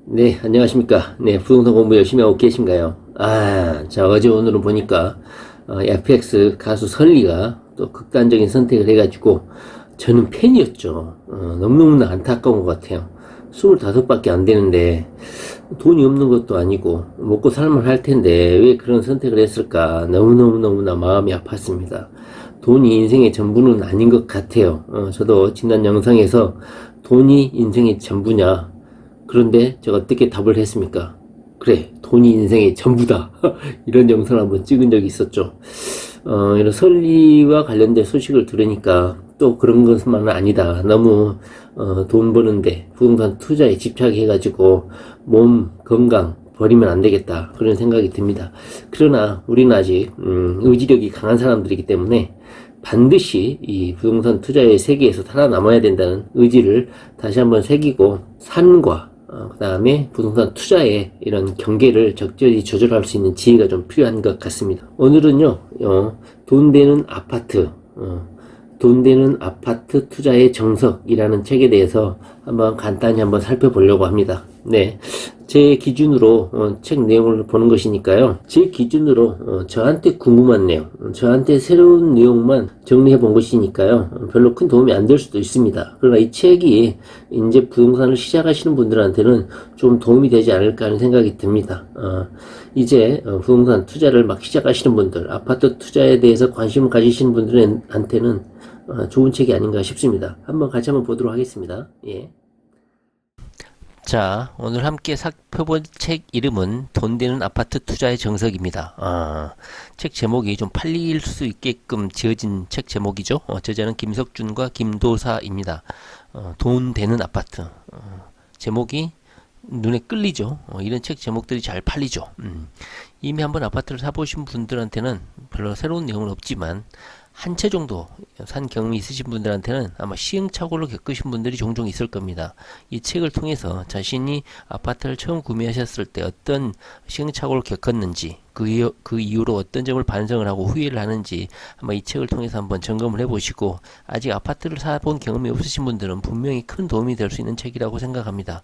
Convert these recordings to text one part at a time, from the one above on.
네, 안녕하십니까. 네, 부동산 공부 열심히 하고 계신가요? 자, 어제 오늘은 보니까, FX 가수 설리가 또 극단적인 선택을 해가지고, 저는 팬이었죠. 너무너무나 안타까운 것 같아요. 25밖에 안 되는데, 돈이 없는 것도 아니고, 먹고 살만 할 텐데, 왜 그런 선택을 했을까? 너무너무너무나 마음이 아팠습니다. 돈이 인생의 전부는 아닌 것 같아요. 저도 지난 영상에서 돈이 인생의 전부냐, 그런데 제가 어떻게 답을 했습니까? 그래, 돈이 인생의 전부다. 이런 영상을 한번 찍은 적이 있었죠. 이런 설리와 관련된 소식을 들으니까 또 그런 것만은 아니다. 너무 돈 버는데 부동산 투자에 집착해가지고 몸 건강 버리면 안 되겠다. 그런 생각이 듭니다. 그러나 우리는 아직 의지력이 강한 사람들이기 때문에 반드시 이 부동산 투자의 세계에서 살아남아야 된다는 의지를 다시 한번 새기고 산과 그 다음에 부동산 투자의 이런 경계를 적절히 조절할 수 있는 지혜가 좀 필요한 것 같습니다. 오늘은요, 돈 되는 아파트, 돈 되는 아파트 투자의 정석이라는 책에 대해서 한번 간단히 한번 살펴보려고 합니다. 네. 제 기준으로 책 내용을 보는 것이니까요. 제 기준으로 저한테 궁금한 내용, 저한테 새로운 내용만 정리해 본 것이니까요. 별로 큰 도움이 안 될 수도 있습니다. 그러나 이 책이 이제 부동산을 시작하시는 분들한테는 좀 도움이 되지 않을까 하는 생각이 듭니다. 이제 부동산 투자를 막 시작하시는 분들, 아파트 투자에 대해서 관심을 가지시는 분들한테는 좋은 책이 아닌가 싶습니다. 한번 같이 한번 보도록 하겠습니다. 예. 자, 오늘 함께 살펴볼 책 이름은 돈 되는 아파트 투자의 정석입니다. 책 제목이 좀 팔릴 수 있게끔 지어진 책 제목이죠. 저자는 김석준과 김도사입니다. 돈 되는 아파트. 제목이 눈에 끌리죠. 이런 책 제목들이 잘 팔리죠. 이미 한번 아파트를 사보신 분들한테는 별로 새로운 내용은 없지만 한 채 정도 산 경험이 있으신 분들한테는 아마 시행착오를 겪으신 분들이 종종 있을 겁니다. 이 책을 통해서 자신이 아파트를 처음 구매하셨을 때 어떤 시행착오를 겪었는지 그 이후로 어떤 점을 반성을 하고 후회를 하는지 한번 이 책을 통해서 한번 점검을 해보시고 아직 아파트를 사본 경험이 없으신 분들은 분명히 큰 도움이 될 수 있는 책이라고 생각합니다.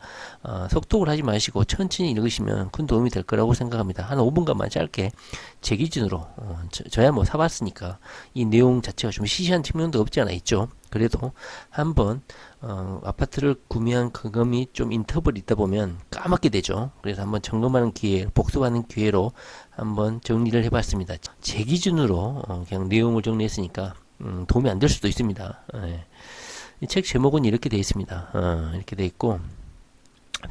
속독을 하지 마시고 천천히 읽으시면 큰 도움이 될 거라고 생각합니다. 한 5분간만 짧게 제 기준으로 저야 뭐 사봤으니까 이 내용 자체가 좀 시시한 측면도 없지 않아 있죠. 그래도 한번 아파트를 구매한 경험이 좀 인터벌이 있다 보면 까먹게 되죠. 그래서 한번 점검하는 기회, 복습하는 기회로 한번 정리를 해봤습니다. 제 기준으로 그냥 내용을 정리했으니까 도움이 안 될 수도 있습니다. 예. 이 책 제목은 이렇게 되어 있습니다. 이렇게 되어 있고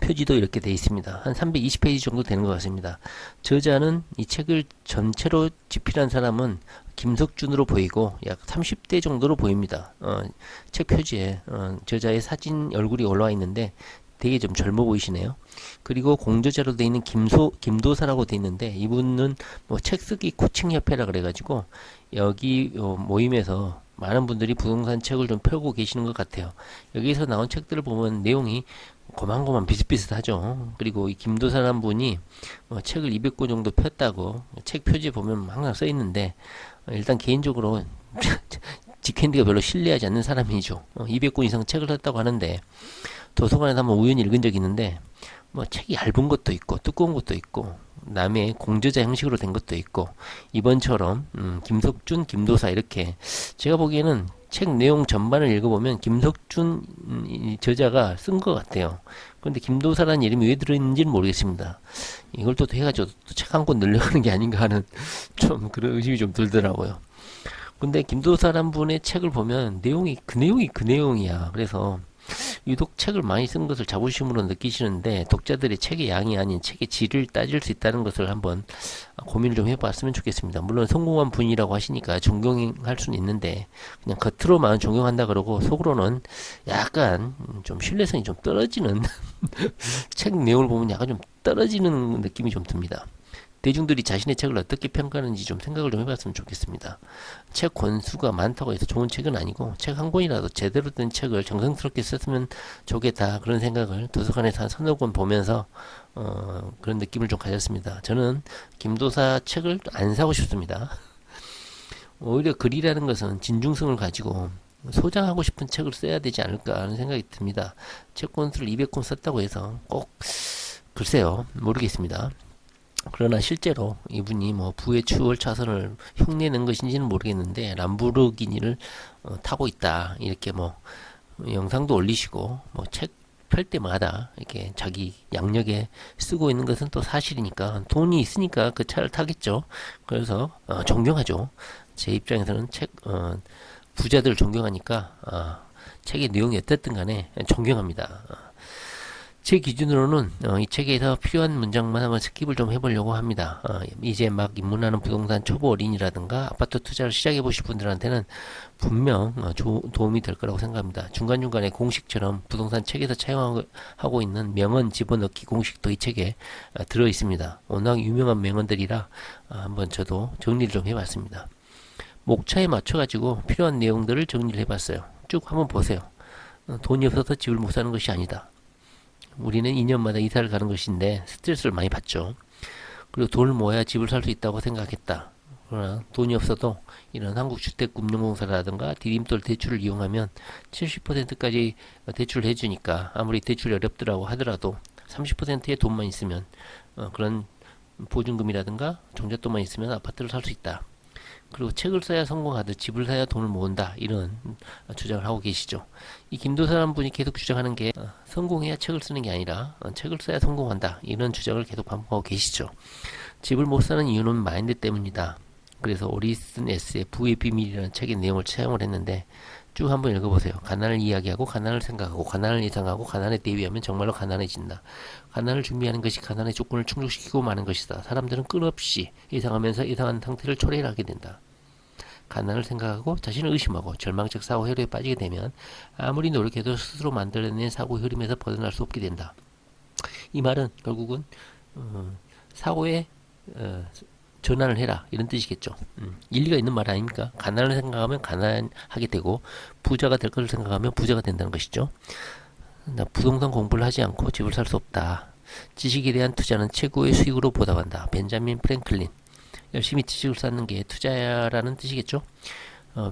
표지도 이렇게 되어 있습니다. 한 320페이지 정도 되는 것 같습니다. 저자는 이 책을 전체로 집필한 사람은 김석준으로 보이고 약 30대 정도로 보입니다. 책 표지에 저자의 사진 얼굴이 올라와 있는데 되게 좀 젊어 보이시네요. 그리고 공저자로 되어 있는 김도사라고 되어 있는데 이분은 뭐 책 쓰기 코칭 협회라 그래가지고 여기 모임에서 많은 분들이 부동산 책을 좀 펴고 계시는 것 같아요. 여기서 나온 책들을 보면 내용이 고만고만 비슷비슷하죠. 그리고 이 김도사란 분이 책을 200권 정도 폈다고 책 표지에 보면 항상 써 있는데 일단 개인적으로 직핸드가 별로 신뢰하지 않는 사람이죠. 200권 이상 책을 썼다고 하는데 도서관에서 한번 우연히 읽은 적이 있는데 뭐 책이 얇은 것도 있고 두꺼운 것도 있고 남의 공저자 형식으로 된 것도 있고 이번처럼 김석준, 김도사 이렇게 제가 보기에는 책 내용 전반을 읽어보면 김석준 저자가 쓴 것 같아요. 그런데 김도사라는 이름이 왜 들어있는지는 모르겠습니다. 이걸 또 해가지고 책 한 권 늘려가는 게 아닌가 하는 좀 그런 의심이 좀 들더라고요. 근데 김도사란 분의 책을 보면 내용이 그 내용이야. 그래서 유독 책을 많이 쓴 것을 자부심으로 느끼시는데 독자들의 책의 양이 아닌 책의 질을 따질 수 있다는 것을 한번 고민을 좀 해봤으면 좋겠습니다. 물론 성공한 분이라고 하시니까 존경할 수는 있는데 그냥 겉으로만 존경한다 그러고 속으로는 약간 좀 신뢰성이 좀 떨어지는 책 내용을 보면 약간 좀 떨어지는 느낌이 좀 듭니다. 대중들이 자신의 책을 어떻게 평가하는지 좀 생각을 좀 해봤으면 좋겠습니다. 책 권수가 많다고 해서 좋은 책은 아니고 책 한 권이라도 제대로 된 책을 정성스럽게 썼으면 좋겠다 그런 생각을 도서관에서 한 서너 권 보면서 그런 느낌을 좀 가졌습니다. 저는 김도사 책을 안 사고 싶습니다. 오히려 글이라는 것은 진중성을 가지고 소장하고 싶은 책을 써야 되지 않을까 하는 생각이 듭니다. 책 권수를 200권 썼다고 해서 꼭 글쎄요, 모르겠습니다. 그러나 실제로 이분이 뭐 부의 추월 차선을 흉내낸 것인지는 모르겠는데 람보르기니를 타고 있다 이렇게 뭐 영상도 올리시고 뭐 책 펼 때마다 이렇게 자기 양력에 쓰고 있는 것은 또 사실이니까 돈이 있으니까 그 차를 타겠죠. 그래서 존경하죠. 제 입장에서는 부자들 존경하니까 책의 내용이 어떻든 간에 존경합니다. 제 기준으로는 이 책에서 필요한 문장만 한번 스킵을 좀 해보려고 합니다. 이제 막 입문하는 부동산 초보 어린이라든가 아파트 투자를 시작해 보실 분들한테는 분명 도움이 될 거라고 생각합니다. 중간중간에 공식처럼 부동산 책에서 차용하고 있는 명언 집어넣기 공식도 이 책에 들어 있습니다. 워낙 유명한 명언들이라 한번 저도 정리를 좀 해봤습니다. 목차에 맞춰가지고 필요한 내용들을 정리를 해봤어요. 쭉 한번 보세요. 돈이 없어서 집을 못 사는 것이 아니다. 우리는 2년마다 이사를 가는 것인데 스트레스를 많이 받죠. 그리고 돈을 모아야 집을 살 수 있다고 생각했다. 그러나 돈이 없어도 이런 한국주택금융공사라든가 디딤돌 대출을 이용하면 70%까지 대출을 해주니까 아무리 대출이 어렵더라고 하더라도 30%의 돈만 있으면 그런 보증금이라든가 종잣돈만 있으면 아파트를 살 수 있다. 그리고 책을 써야 성공하듯 집을 사야 돈을 모은다 이런 주장을 하고 계시죠. 이 김도사라는 분이 계속 주장하는 게 성공해야 책을 쓰는 게 아니라 책을 써야 성공한다 이런 주장을 계속 반복하고 계시죠. 집을 못 사는 이유는 마인드 때문이다. 그래서 오리슨 S의 부의 비밀이라는 책의 내용을 차용을 했는데 쭉 한번 읽어보세요. 가난을 이야기하고 가난을 생각하고 가난을 예상하고 가난에 대비하면 정말로 가난해진다. 가난을 준비하는 것이 가난의 조건을 충족시키고 마는 것이다. 사람들은 끝없이 예상하면서 예상한 상태를 초래하게 된다. 가난을 생각하고 자신을 의심하고 절망적 사고 회로에 빠지게 되면 아무리 노력해도 스스로 만들어낸 사고 흐름에서 벗어날 수 없게 된다. 이 말은 결국은 사고의 전환을 해라 이런 뜻이겠죠. 일리가 있는 말 아닙니까? 가난을 생각하면 가난하게 되고 부자가 될 것을 생각하면 부자가 된다는 것이죠. 나 부동산 공부를 하지 않고 집을 살 수 없다. 지식에 대한 투자는 최고의 수익으로 보답한다. 벤자민 프랭클린. 열심히 지식을 쌓는 게 투자라는 뜻이겠죠.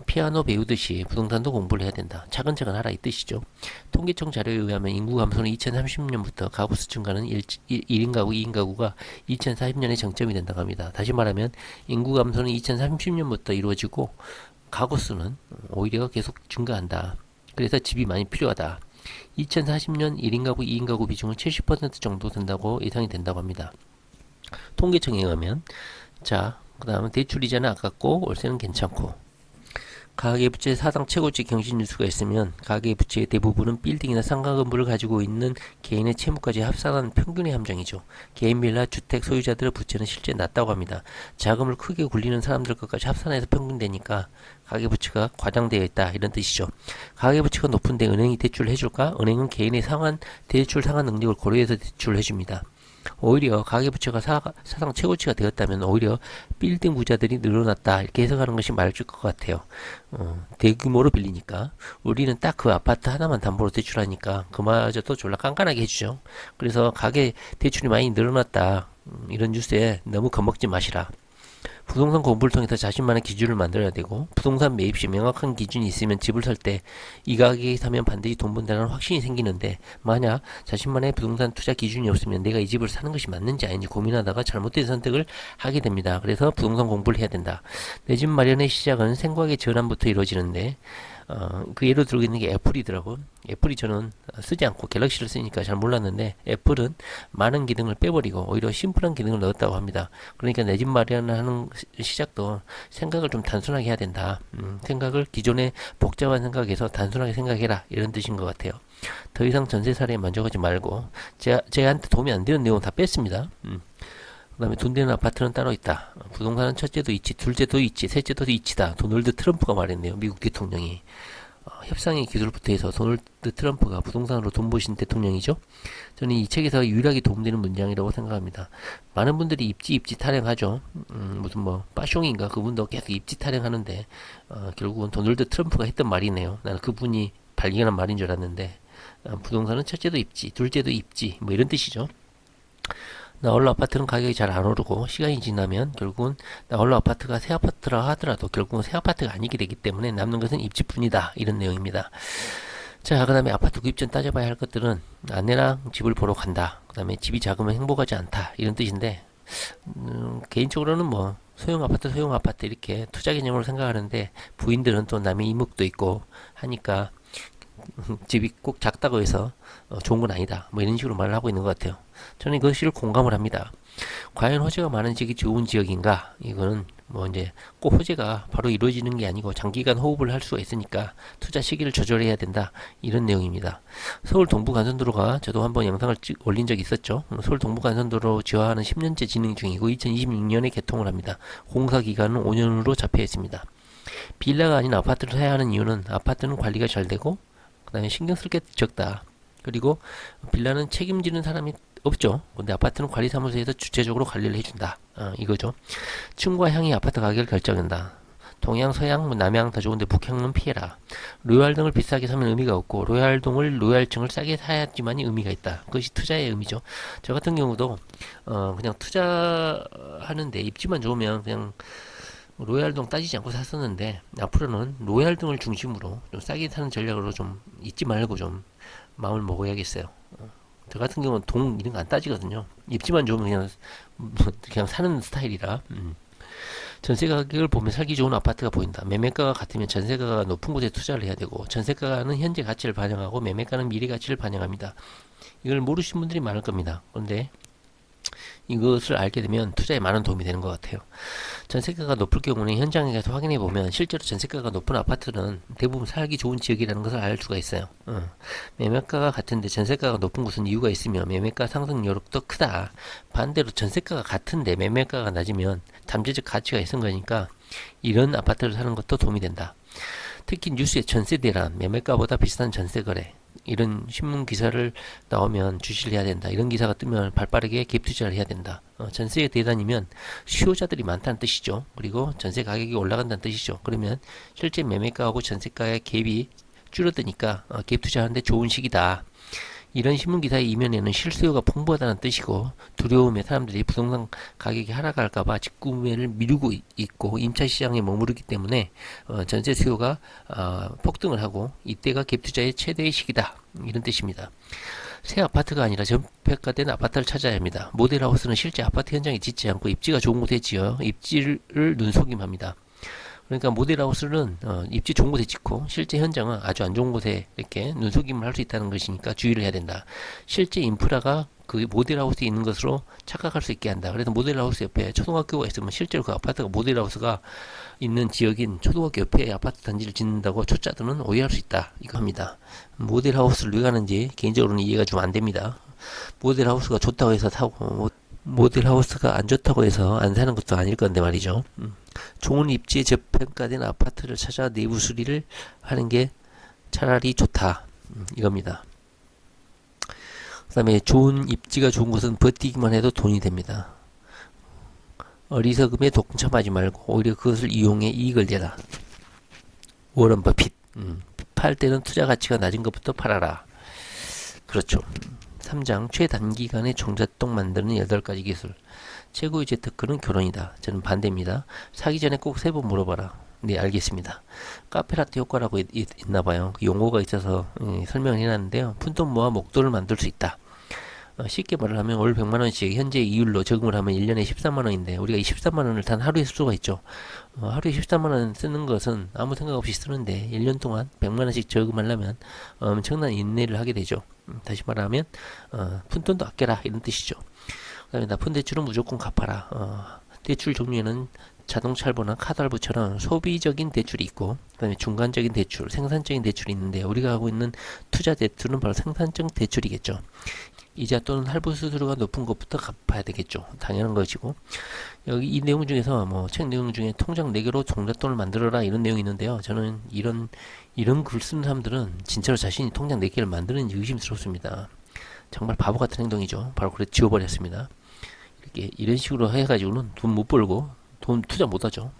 피아노 배우듯이 부동산도 공부를 해야 된다. 차근차근 하라 이 뜻이죠. 통계청 자료에 의하면 인구 감소는 2030년부터 가구 수 증가는 1인 가구, 2인 가구가 2040년에 정점이 된다고 합니다. 다시 말하면 인구 감소는 2030년부터 이루어지고 가구 수는 오히려 계속 증가한다. 그래서 집이 많이 필요하다. 2040년 1인 가구, 2인 가구 비중은 70% 정도 된다고 예상이 된다고 합니다. 통계청에 의하면 자, 그 다음에 대출이자는 아깝고 월세는 괜찮고 가계부채 사상 최고치 경신뉴스가 있으면 가계부채의 대부분은 빌딩이나 상가 건물을 가지고 있는 개인의 채무까지 합산한 평균의 함정이죠. 개인 빌라 주택 소유자들의 부채는 실제 낮다고 합니다. 자금을 크게 굴리는 사람들 것까지 합산해서 평균되니까 가계부채가 과장되어 있다 이런 뜻이죠. 가계부채가 높은데 은행이 대출을 해줄까? 은행은 개인의 대출 상환 능력을 고려해서 대출을 해줍니다. 오히려 가계부채가 사상 최고치가 되었다면 오히려 빌딩 부자들이 늘어났다 이렇게 해석하는 것이 맞을 것 같아요. 대규모로 빌리니까 우리는 딱 그 아파트 하나만 담보로 대출하니까 그마저도 졸라 깐깐하게 해주죠. 그래서 가계 대출이 많이 늘어났다 이런 뉴스에 너무 겁먹지 마시라. 부동산 공부를 통해서 자신만의 기준을 만들어야 되고 부동산 매입 시 명확한 기준이 있으면 집을 살 때 이 가격에 사면 반드시 돈 번다는 확신이 생기는데 만약 자신만의 부동산 투자 기준이 없으면 내가 이 집을 사는 것이 맞는지 아닌지 고민하다가 잘못된 선택을 하게 됩니다. 그래서 부동산 공부를 해야 된다. 내 집 마련의 시작은 생각의 전환부터 이루어지는데 그 예로 들고 있는 게 애플이더라고. 애플이 저는 쓰지 않고 갤럭시를 쓰니까 잘 몰랐는데 애플은 많은 기능을 빼버리고 오히려 심플한 기능을 넣었다고 합니다. 그러니까 내 집 마련하는 시작도 생각을 좀 단순하게 해야 된다. 생각을 기존의 복잡한 생각에서 단순하게 생각해라 이런 뜻인 것 같아요. 더 이상 전세살이에 만족하지 말고 제한테 도움이 안 되는 내용 다 뺐습니다. 그 다음에 돈 되는 아파트는 따로 있다. 부동산은 첫째도 있지, 둘째도 있지, 셋째도 있지다. 도널드 트럼프가 말했네요. 미국 대통령이. 협상의 기술부터 해서 도널드 트럼프가 부동산으로 돈 버신 대통령이죠. 저는 이 책에서 유일하게 도움되는 문장이라고 생각합니다. 많은 분들이 입지 타령하죠. 무슨 뭐 빠숑인가 그분도 계속 입지 타령하는데 결국은 도널드 트럼프가 했던 말이네요. 나는 그분이 발견한 말인 줄 알았는데 부동산은 첫째도 입지, 둘째도 입지 뭐 이런 뜻이죠. 나홀로 아파트는 가격이 잘 안 오르고 시간이 지나면 결국은 나홀로 아파트가 새 아파트라 하더라도 결국은 새 아파트가 아니게 되기 때문에 남는 것은 입지뿐이다 이런 내용입니다. 자, 그 다음에 아파트 구입 전 따져봐야 할 것들은 아내랑 집을 보러 간다. 그 그다음에 집이 작으면 행복하지 않다 이런 뜻인데 개인적으로는 뭐 소형 아파트 이렇게 투자 개념으로 생각하는데 부인들은 또 남의 이목도 있고 하니까 집이 꼭 작다고 해서 좋은 건 아니다 뭐 이런 식으로 말을 하고 있는 것 같아요. 저는 그것을 공감을 합니다. 과연 호재가 많은 지역이 좋은 지역인가? 이거는 뭐 이제 꼭 호재가 바로 이루어지는 게 아니고 장기간 호흡을 할 수가 있으니까 투자 시기를 조절해야 된다 이런 내용입니다. 서울 동부간선도로가 저도 한번 영상을 올린 적이 있었죠. 서울 동부간선도로 지화하는 10년째 진행 중이고 2026년에 개통을 합니다. 공사 기간은 5년으로 잡혀 있습니다. 빌라가 아닌 아파트를 사야 하는 이유는 아파트는 관리가 잘 되고 그 다음에 신경 쓸 게 적다. 그리고 빌라는 책임지는 사람이 없죠. 근데 아파트는 관리사무소에서 주체적으로 관리를 해준다. 이거죠. 층과 향이 아파트 가격을 결정한다. 동향, 서향, 남향 다 좋은데 북향은 피해라. 로얄동을 비싸게 사면 의미가 없고 로얄층을 싸게 사야지만이 의미가 있다. 그것이 투자의 의미죠. 저 같은 경우도 그냥 투자하는데 입지만 좋으면 그냥 로얄동 따지지 않고 샀었는데 앞으로는 로얄동을 중심으로 좀 싸게 사는 전략으로 좀 잊지 말고 좀 마음을 먹어야겠어요. 저 같은 경우는 동 이런 거 안 따지거든요. 입지만 좋으면 그냥 사는 스타일이라. 전세 가격을 보면 살기 좋은 아파트가 보인다. 매매가가 같으면 전세가가 높은 곳에 투자를 해야 되고 전세가는 현재 가치를 반영하고 매매가는 미래 가치를 반영합니다. 이걸 모르시는 분들이 많을 겁니다. 그런데 이것을 알게 되면 투자에 많은 도움이 되는 것 같아요. 전세가가 높을 경우는 현장에 가서 확인해 보면 실제로 전세가가 높은 아파트는 대부분 살기 좋은 지역이라는 것을 알 수가 있어요. 매매가가 같은데 전세가가 높은 곳은 이유가 있으며 매매가 상승 여력도 크다. 반대로 전세가가 같은데 매매가가 낮으면 잠재적 가치가 있는 거니까 이런 아파트를 사는 것도 도움이 된다. 특히 뉴스에 전세 대란, 매매가보다 비싼 전세 거래 이런 신문 기사를 나오면 주시를 해야 된다. 이런 기사가 뜨면 발빠르게 갭 투자를 해야 된다. 전세 대란이면 수요자들이 많다는 뜻이죠. 그리고 전세 가격이 올라간다는 뜻이죠. 그러면 실제 매매가하고 전세가의 갭이 줄어드니까 갭 투자하는데 좋은 시기다. 이런 신문 기사의 이면에는 실수요가 풍부하다는 뜻이고 두려움에 사람들이 부동산 가격이 하락할까봐 직구매를 미루고 있고 임차 시장에 머무르기 때문에 전세 수요가 폭등을 하고 이때가 갭 투자의 최대의 시기다 이런 뜻입니다. 새 아파트가 아니라 전폐가된 아파트를 찾아야 합니다. 모델하우스는 실제 아파트 현장에 짓지 않고 입지가 좋은 곳에 지어 입지를 눈속임합니다. 그러니까 모델하우스는 입지 좋은 곳에 짓고 실제 현장은 아주 안 좋은 곳에 이렇게 눈속임을 할 수 있다는 것이니까 주의를 해야 된다. 실제 인프라가 그 모델하우스에 있는 것으로 착각할 수 있게 한다. 그래서 모델하우스 옆에 초등학교가 있으면 실제로 그 아파트가 모델하우스가 있는 지역인 초등학교 옆에 아파트 단지를 짓는다고 초짜들은 오해할 수 있다. 이거 합니다. 모델하우스를 왜 가는지 개인적으로는 이해가 좀 안 됩니다. 모델하우스가 좋다고 해서 사고 모델하우스가 안 좋다고 해서 안 사는 것도 아닐 건데 말이죠. 좋은 입지에 저평가된 아파트를 찾아 내부 수리를 하는 게 차라리 좋다. 이겁니다. 그 다음에 좋은 입지가 좋은 곳은 버티기만 해도 돈이 됩니다. 어리석음에 동참하지 말고 오히려 그것을 이용해 이익을 내라. 워런 버핏. 팔 때는 투자 가치가 낮은 것부터 팔아라. 그렇죠. 3장 최단기간에 종잣돈 만드는 8가지 기술. 최고의 재테크는 결혼이다. 저는 반대입니다. 사기 전에 꼭 3번 물어봐라. 네, 알겠습니다. 카페라떼 효과라고 있나봐요. 그 용어가 있어서 설명을 해놨는데요. 푼돈 모아 목돈을 만들 수 있다. 쉽게 말을 하면 월 100만원씩 현재 이율로 적응을 하면 1년에 13만원인데 우리가 이 13만원을 단 하루에 쓸 수가 있죠. 하루에 13만원 쓰는 것은 아무 생각 없이 쓰는데 1년 동안 100만원씩 저금하려면 엄청난 인내를 하게 되죠. 다시 말하면 푼돈도 아껴라 이런 뜻이죠. 그 다음에 나쁜 대출은 무조건 갚아라. 대출 종류에는 자동차 할부나 카드 할부처럼 소비적인 대출이 있고 그 다음에 중간적인 대출, 생산적인 대출이 있는데 우리가 하고 있는 투자 대출은 바로 생산적 대출이겠죠. 이자 또는 할부 수수료가 높은 것부터 갚아야 되겠죠. 당연한 것이고 여기 이 내용 중에서 뭐 책 내용 중에 통장 4개로 종잣돈을 만들어라 이런 내용이 있는데요. 저는 이런 글 쓰는 사람들은 진짜로 자신이 통장 4개를 만드는지 의심스럽습니다. 정말 바보 같은 행동이죠. 바로 그래 지워버렸습니다. 이렇게 이런 식으로 해가지고는 돈 못 벌고 돈 투자 못 하죠.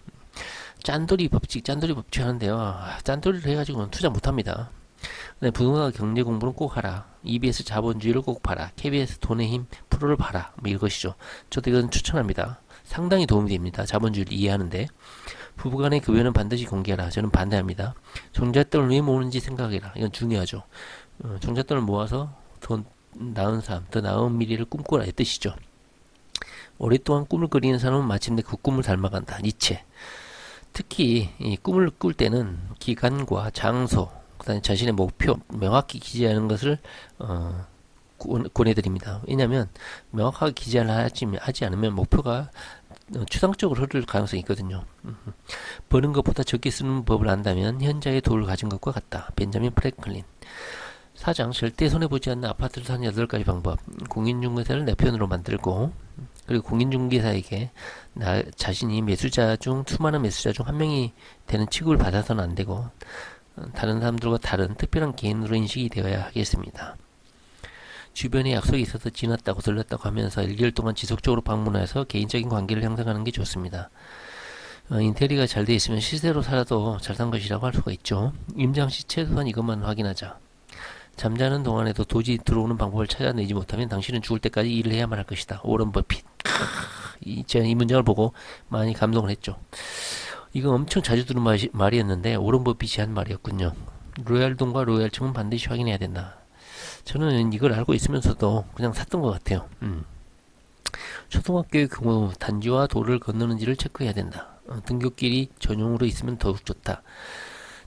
짠돌이 법칙 하는데요. 짠돌이를 해가지고는 투자 못 합니다. 네, 부동산 경제 공부는 꼭 하라. EBS 자본주의를 꼭 봐라. KBS 돈의 힘 프로를 봐라. 뭐 이것이죠. 저도 이건 추천합니다. 상당히 도움이 됩니다. 자본주의를 이해하는데. 부부간의 급여는 반드시 공개하라. 저는 반대합니다. 종잣돈을 왜 모으는지 생각해라. 이건 중요하죠. 종잣돈을 모아서 돈 나은 삶, 더 나은 미래를 꿈꾸라의 뜻이죠. 오랫동안 꿈을 그리는 사람은 마침내 그 꿈을 닮아간다. 니체. 특히 이 꿈을 꿀 때는 기간과 장소, 그다음에 자신의 목표 명확히 기재하는 것을 권해드립니다. 왜냐하면 명확하게 기재를 하지 않으면 목표가 추상적으로 흐를 가능성이 있거든요. 버는 것보다 적게 쓰는 법을 안다면 현자의 도를 가진 것과 같다. 벤자민 프랭클린. 4장 절대 손해보지 않는 아파트를 사는 8가지 방법. 공인중개사를 내 편으로 만들고, 그리고 공인중개사에게 나 자신이 매수자 중 수많은 매수자 중 한 명이 되는 취급을 받아서는 안 되고 다른 사람들과 다른 특별한 개인으로 인식이 되어야 하겠습니다. 주변에 약속이 있어서 지났다고 들렀다고 하면서 1개월 동안 지속적으로 방문해서 개인적인 관계를 형성하는 게 좋습니다. 인테리어가 잘 되어 있으면 시세로 살아도 잘 산 것이라고 할 수가 있죠. 임장 시 최소한 이것만 확인하자. 잠자는 동안에도 도저히 들어오는 방법을 찾아내지 못하면 당신은 죽을 때까지 일을 해야만 할 것이다. 오런 버핏. 제가 이 문장을 보고 많이 감동을 했죠. 이거 엄청 자주 들은 말이었는데 오런 버핏이 한 말이었군요. 로얄동과 로얄층은 반드시 확인해야 된다. 저는 이걸 알고 있으면서도 그냥 샀던 것 같아요. 초등학교의 경우 단지와 도를 건너는지를 체크해야 된다. 등굣길이 전용으로 있으면 더욱 좋다.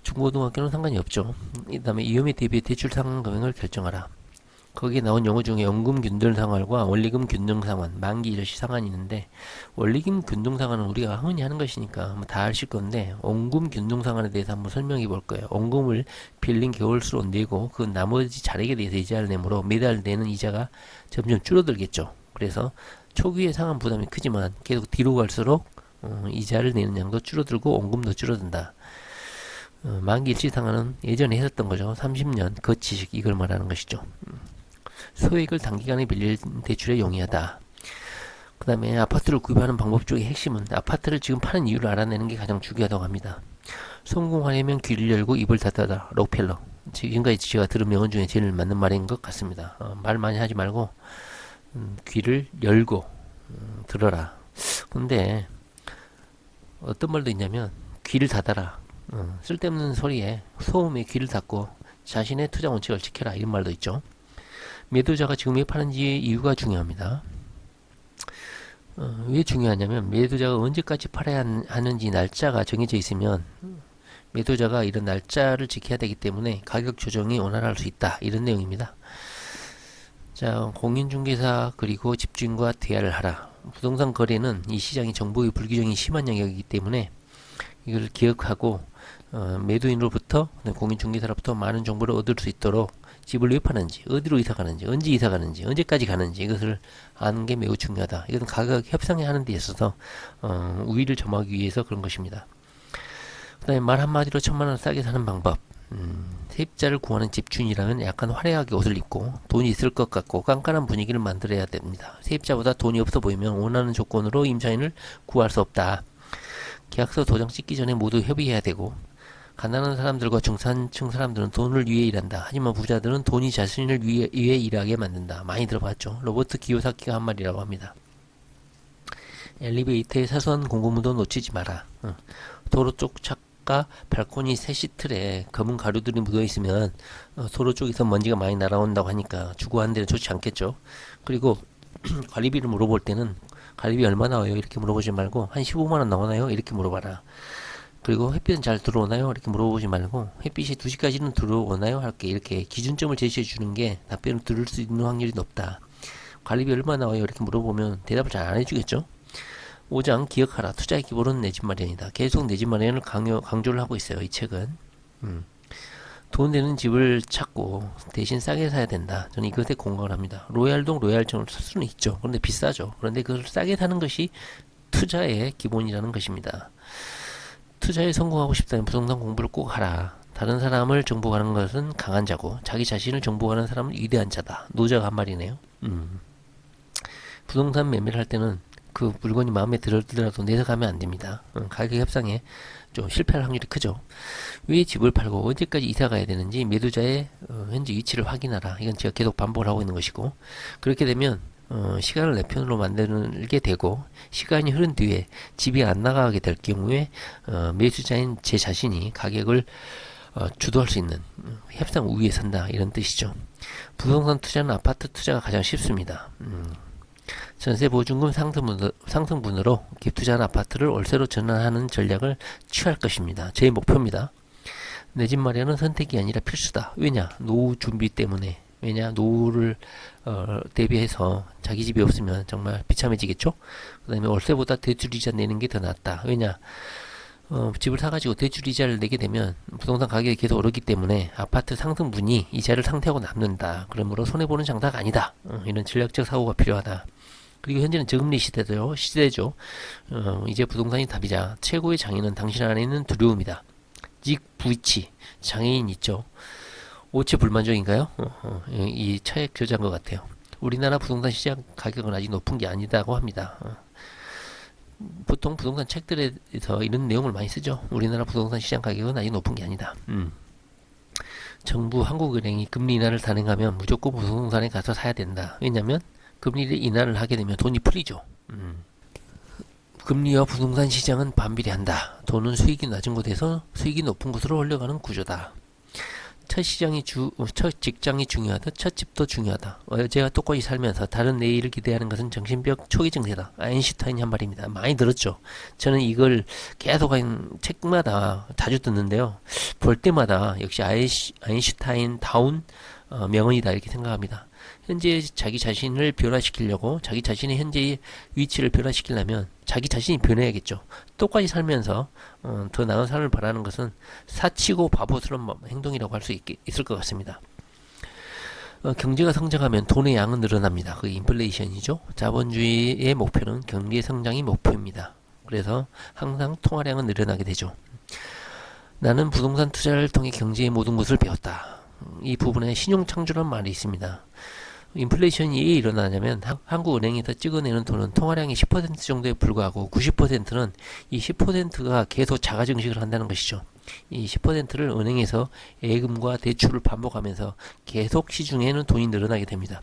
중고등학교는 상관이 없죠. 그 다음에 위험에 대비해 대출 상환 금액을 결정하라. 거기에 나온 용어 중에 원금 균등 상환과 원리금 균등 상환, 만기 일시 상환이 있는데, 원리금 균등 상환은 우리가 흔히 하는 것이니까 다 아실 건데, 원금 균등 상환에 대해서 한번 설명해 볼 거예요. 원금을 빌린 개월수로 내고 그 나머지 잔액에 대해서 이자를 내므로 매달 내는 이자가 점점 줄어들겠죠. 그래서 초기의 상환 부담이 크지만 계속 뒤로 갈수록 이자를 내는 양도 줄어들고 원금도 줄어든다. 만기 일시 상환은 예전에 했었던 거죠. 30년 거치식, 이걸 말하는 것이죠. 소액을 단기간에 빌릴 대출에 용이하다. 그 다음에 아파트를 구입하는 방법 중에 핵심은 아파트를 지금 파는 이유를 알아내는 게 가장 중요하다고 합니다. 성공하려면 귀를 열고 입을 닫아라. 록펠러. 지금까지 제가 들은 명언 중에 제일 맞는 말인 것 같습니다. 말 많이 하지 말고 귀를 열고 들어라. 근데 어떤 말도 있냐면 귀를 닫아라. 쓸데없는 소리에 소음에 귀를 닫고 자신의 투자 원칙을 지켜라, 이런 말도 있죠. 매도자가 지금 왜 파는지 이유가 중요합니다. 왜 중요하냐면 매도자가 언제까지 팔아야 하는지 날짜가 정해져 있으면 매도자가 이런 날짜를 지켜야 되기 때문에 가격 조정이 원활할 수 있다, 이런 내용입니다. 자, 공인중개사 그리고 집주인과 대화를 하라. 부동산 거래는 이 시장이 정보의 불규정이 심한 영역이기 때문에 이걸 기억하고 매도인으로부터 공인중개사로부터 많은 정보를 얻을 수 있도록 집을 왜 파는지, 어디로 이사 가는지, 언제 이사 가는지, 언제까지 가는지, 이것을 아는 게 매우 중요하다. 이것은 가격 협상에 하는 데 있어서 우위를 점하기 위해서 그런 것입니다. 그 다음에 말 한마디로 1000만원 싸게 사는 방법. 세입자를 구하는 집주인이라면 약간 화려하게 옷을 입고 돈이 있을 것 같고 깐깐한 분위기를 만들어야 됩니다. 세입자보다 돈이 없어 보이면 원하는 조건으로 임차인을 구할 수 없다. 계약서 도장 찍기 전에 모두 협의해야 되고, 가난한 사람들과 중산층 사람들은 돈을 위해 일한다. 하지만 부자들은 돈이 자신을 위해 일하게 만든다. 많이 들어봤죠. 로버트 기요사키가 한 말이라고 합니다. 엘리베이터의 사소한 공고문도 놓치지 마라. 도로 쪽 창가 발코니 세시틀에 검은 가루들이 묻어있으면 도로 쪽에서 먼지가 많이 날아온다고 하니까 주거하는 데는 좋지 않겠죠. 그리고 관리비를 물어볼 때는 관리비 얼마 나와요? 이렇게 물어보지 말고 한 15만원 나오나요? 이렇게 물어봐라. 그리고 햇빛은 잘 들어오나요? 이렇게 물어보지 말고 햇빛이 2시까지는 들어오나요? 할게. 이렇게 기준점을 제시해 주는 게 답변을 들을 수 있는 확률이 높다. 관리비 얼마 나와요? 이렇게 물어보면 대답을 잘 안 해주겠죠? 5장 기억하라. 투자의 기본은 내 집 마련이다. 계속 내 집 마련을 강조를 하고 있어요. 이 책은. 돈 되는 집을 찾고 대신 싸게 사야 된다. 저는 이것에 공감을 합니다. 로얄동, 로얄층을 살 수는 있죠. 그런데 비싸죠. 그런데 그걸 싸게 사는 것이 투자의 기본이라는 것입니다. 투자에 성공하고 싶다면 부동산 공부를 꼭 하라. 다른 사람을 정복하는 것은 강한 자고 자기 자신을 정복하는 사람은 위대한 자다. 노자가 한 말이네요. 부동산 매매를 할 때는 그 물건이 마음에 들더라도 내서가면 안 됩니다. 가격 협상에 좀 실패할 확률이 크죠. 왜 집을 팔고 언제까지 이사 가야 되는지 매도자의 현재 위치를 확인하라. 이건 제가 계속 반복을 하고 있는 것이고, 그렇게 되면 시간을 내 편으로 만들게 되고, 시간이 흐른 뒤에 집이 안 나가게 될 경우에 매수자인 제 자신이 가격을 주도할 수 있는 협상 우위에 선다 이런 뜻이죠. 부동산 투자는 아파트 투자가 가장 쉽습니다. 전세 보증금 상승분으로 갭투자한 아파트를 월세로 전환하는 전략을 취할 것입니다. 제 목표입니다. 내 집 마련은 선택이 아니라 필수다. 왜냐? 노후 준비 때문에. 왜냐? 노후를 대비해서 자기 집이 없으면 정말 비참해지겠죠? 그 다음에 월세보다 대출이자 내는 게 더 낫다. 왜냐? 집을 사가지고 대출이자를 내게 되면 부동산 가격이 계속 오르기 때문에 아파트 상승분이 이자를 상쇄하고 남는다. 그러므로 손해보는 장사가 아니다. 이런 전략적 사고가 필요하다. 그리고 현재는 저금리 시대죠. 이제 부동산이 답이자 최고의 장애는 당신 안에 있는 두려움이다. 부이치 장애인 있죠. 오체 불만족인가요? 이 차액 저자인 것 같아요. 우리나라 부동산 시장 가격은 아직 높은 게 아니다고 합니다. 보통 부동산 책들에서 이런 내용을 많이 쓰죠. 우리나라 부동산 시장 가격은 아직 높은 게 아니다. 정부 한국은행이 금리 인하를 단행하면 무조건 부동산에 가서 사야 된다. 왜냐하면 금리를 인하를 하게 되면 돈이 풀리죠. 금리와 부동산 시장은 반비례한다. 돈은 수익이 낮은 곳에서 수익이 높은 곳으로 흘러가는 구조다. 첫 직장이 중요하다. 첫 집도 중요하다. 어제와 똑같이 살면서 다른 내일을 기대하는 것은 정신병 초기 증세다. 아인슈타인이 한 말입니다. 많이 들었죠. 저는 이걸 계속 책마다 자주 듣는데요. 볼 때마다 역시 아인슈타인 다운 명언이다 이렇게 생각합니다. 현재 자기 자신을 변화시키려고 자기 자신의 현재의 위치를 변화시키려면 자기 자신이 변해야겠죠. 똑같이 살면서 더 나은 삶을 바라는 것은 사치고 바보스러운 행동이라고 할 수 있을 것 같습니다. 경제가 성장하면 돈의 양은 늘어납니다. 그게 인플레이션이죠. 자본주의의 목표는 경제 성장이 목표입니다. 그래서 항상 통화량은 늘어나게 되죠. 나는 부동산 투자를 통해 경제의 모든 것을 배웠다. 이 부분에 신용창조라는 말이 있습니다. 인플레이션이 왜 일어나냐면 한국은행에서 찍어내는 돈은 통화량의 10% 정도에 불과하고 90%는 이 10%가 계속 자가 증식을 한다는 것이죠. 이 10%를 은행에서 예금과 대출을 반복하면서 계속 시중에는 돈이 늘어나게 됩니다.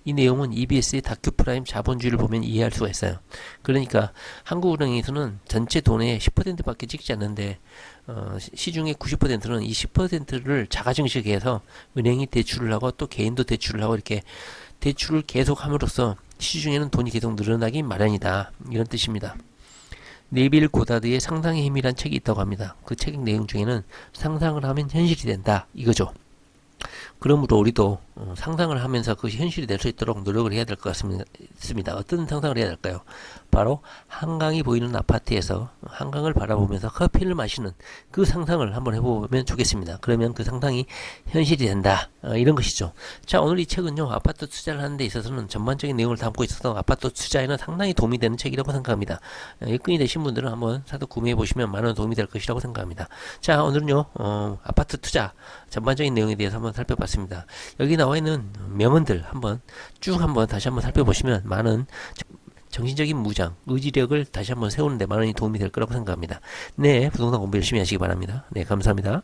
이 내용은 EBS의 다큐프라임 자본주의를 보면 이해할 수가 있어요. 그러니까 한국은행에서는 전체 돈의 10%밖에 찍지 않는데 시중의 90%는 이 10%를 자가증식해서 은행이 대출을 하고 또 개인도 대출을 하고 이렇게 대출을 계속 함으로써 시중에는 돈이 계속 늘어나기 마련이다. 이런 뜻입니다. 네빌 고다드의 상상의 힘이란 책이 있다고 합니다. 그 책 내용 중에는 상상을 하면 현실이 된다. 이거죠. 그러므로 우리도 상상을 하면서 그것이 현실이 될 수 있도록 노력을 해야 될 것 같습니다. 어떤 상상을 해야 될까요? 바로 한강이 보이는 아파트에서 한강을 바라보면서 커피를 마시는 그 상상을 한번 해보면 좋겠습니다. 그러면 그 상상이 현실이 된다. 이런 것이죠. 자, 오늘 이 책은요, 아파트 투자를 하는 데 있어서는 전반적인 내용을 담고 있어서 아파트 투자에는 상당히 도움이 되는 책이라고 생각합니다. 일꾼이 되신 분들은 한번 사서 구매해 보시면 많은 도움이 될 것이라고 생각합니다. 자, 오늘은요, 아파트 투자 전반적인 내용에 대해서 한번 살펴봤습니다. 여기 나와 있는 명언들 다시 한번 살펴보시면 많은 정신적인 무장, 의지력을 다시 한번 세우는데 많은 도움이 될 거라고 생각합니다. 네, 부동산 공부 열심히 하시기 바랍니다. 네, 감사합니다.